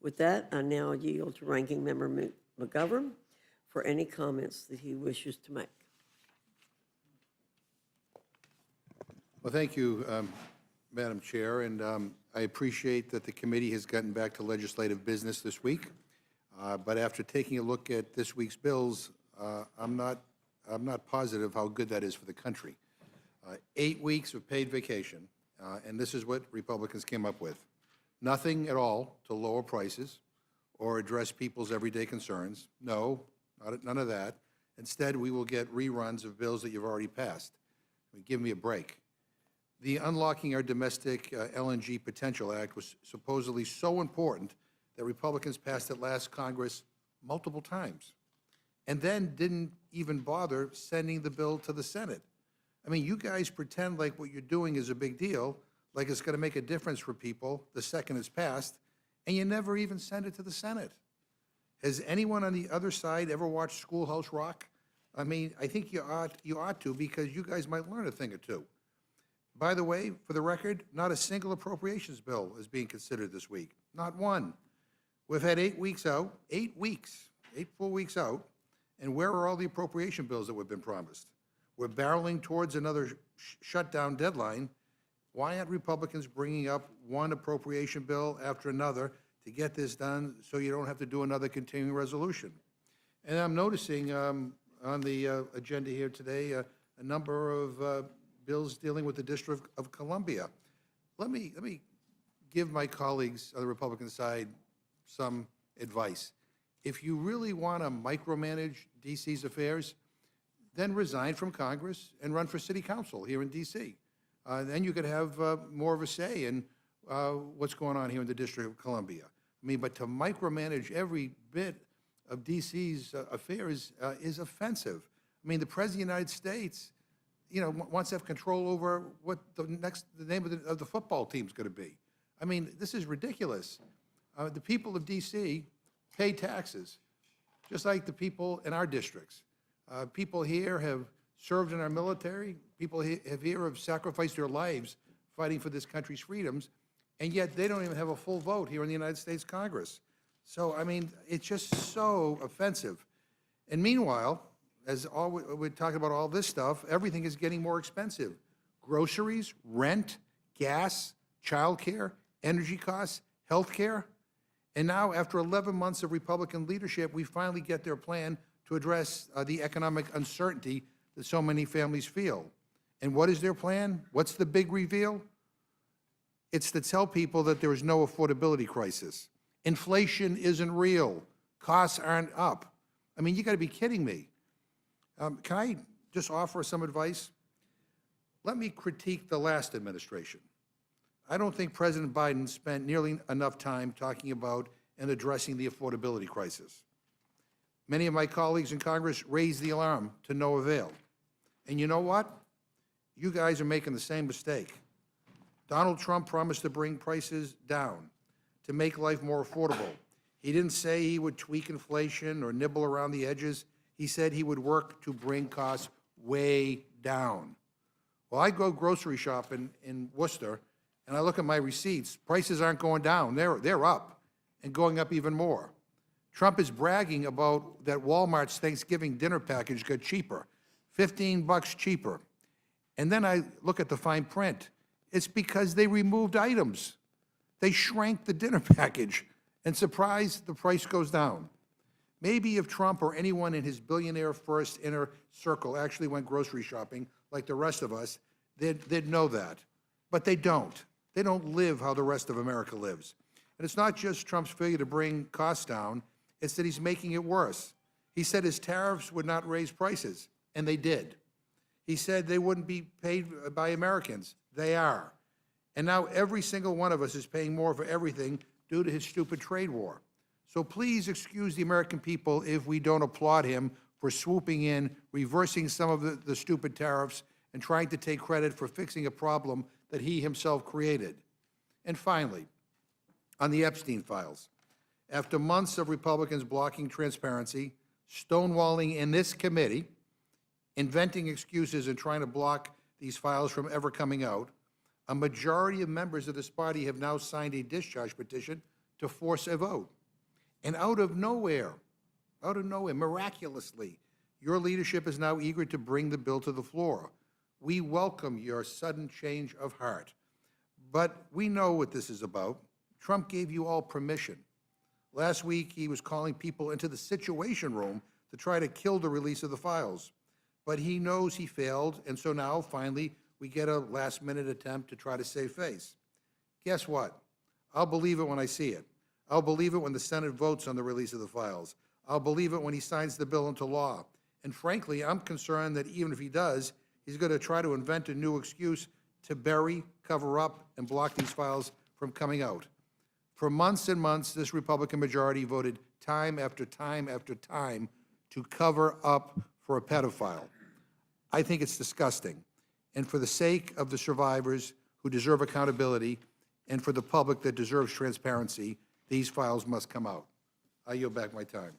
With that, I now yield to Ranking Member McGovern for any comments that he wishes to make. Well, thank you, Madam Chair, and I appreciate that the committee has gotten back to legislative business this week. But after taking a look at this week's bills, I'm not positive how good that is for the country. 8 weeks of paid vacation, and this is what Republicans came up with. Nothing at all to lower prices or address people's everyday concerns. No, none of that. Instead, we will get reruns of bills that you've already passed. Give me a break. The Unlocking Our Domestic LNG Potential Act was supposedly so important that Republicans passed it last Congress multiple times, and then didn't even bother sending the bill to the Senate. I mean, you guys pretend like what you're doing is a big deal, like it's going to make a difference for people the second it's passed, and you never even send it to the Senate. Has anyone on the other side ever watched Schoolhouse Rock? I mean, I think you ought to, because you guys might learn a thing or two. By the way, for the record, not a single appropriations bill is being considered this week. Not one. We've had 8 weeks out, 8 weeks, 8 full weeks out, and where are all the appropriation bills that we've been promised? We're barreling towards another shutdown deadline. Why aren't Republicans bringing up one appropriation bill after another to get this done so you don't have to do another continuing resolution? And I'm noticing on the agenda here today a number of bills dealing with the District of Columbia. Let me give my colleagues on the Republican side some advice. If you really want to micromanage D.C.'s affairs, then resign from Congress and run for city council here in D.C. Then you could have more of a say in what's going on here in the District of Columbia. I mean, but to micromanage every bit of D.C.'s affairs is offensive. I mean, the President of the United States, you know, wants to have control over what the name of the football team's going to be. I mean, this is ridiculous. The people of D.C. pay taxes, just like the people in our districts. People here have served in our military. People here have sacrificed their lives fighting for this country's freedoms, and yet they don't even have a full vote here in the United States Congress. So, I mean, it's just so offensive. And meanwhile, as we're talking about all this stuff, everything is getting more expensive. Groceries, rent, gas, childcare, energy costs, health care. And now, after 11 months of Republican leadership, we finally get their plan to address the economic uncertainty that so many families feel. And what is their plan? What's the big reveal? It's to tell people that there is no affordability crisis. Inflation isn't real. Costs aren't up. I mean, you got to be kidding me. Can I just offer some advice? Let me critique the last administration. I don't think President Biden spent nearly enough time talking about and addressing the affordability crisis. Many of my colleagues in Congress raised the alarm to no avail. And you know what? You guys are making the same mistake. Donald Trump promised to bring prices down, to make life more affordable. He didn't say he would tweak inflation or nibble around the edges. He said he would work to bring costs way down. Well, I go grocery shopping in Worcester, and I look at my receipts. Prices aren't going down. They're up, and going up even more. Trump is bragging about that Walmart's Thanksgiving dinner package got cheaper, $15 cheaper. And then I look at the fine print. It's because they removed items. They shrank the dinner package, and surprise, the price goes down. Maybe if Trump or anyone in his billionaire first inner circle actually went grocery shopping like the rest of us, they'd know that. But they don't. They don't live how the rest of America lives. And it's not just Trump's failure to bring costs down, it's that he's making it worse. He said his tariffs would not raise prices, and they did. He said they wouldn't be paid by Americans. They are. And now every single one of us is paying more for everything due to his stupid trade war. So please excuse the American people if we don't applaud him for swooping in, reversing some of the stupid tariffs, and trying to take credit for fixing a problem that he himself created. And finally, on the Epstein files, after months of Republicans blocking transparency, stonewalling in this committee, inventing excuses and trying to block these files from ever coming out, a majority of members of this body have now signed a discharge petition to force a vote. And out of nowhere, miraculously, your leadership is now eager to bring the bill to the floor. We welcome your sudden change of heart. But we know what this is about. Trump gave you all permission. Last week, he was calling people into the Situation Room to try to kill the release of the files. But he knows he failed, and so now, finally, we get a last-minute attempt to try to save face. Guess what? I'll believe it when I see it. I'll believe it when the Senate votes on the release of the files. I'll believe it when he signs the bill into law. And frankly, I'm concerned that even if he does, he's going to try to invent a new excuse to bury, cover up, and block these files from coming out. For months and months, this Republican majority voted time after time after time to cover up for a pedophile. I think it's disgusting. And for the sake of the survivors who deserve accountability and for the public that deserves transparency, these files must come out. I yield back my time.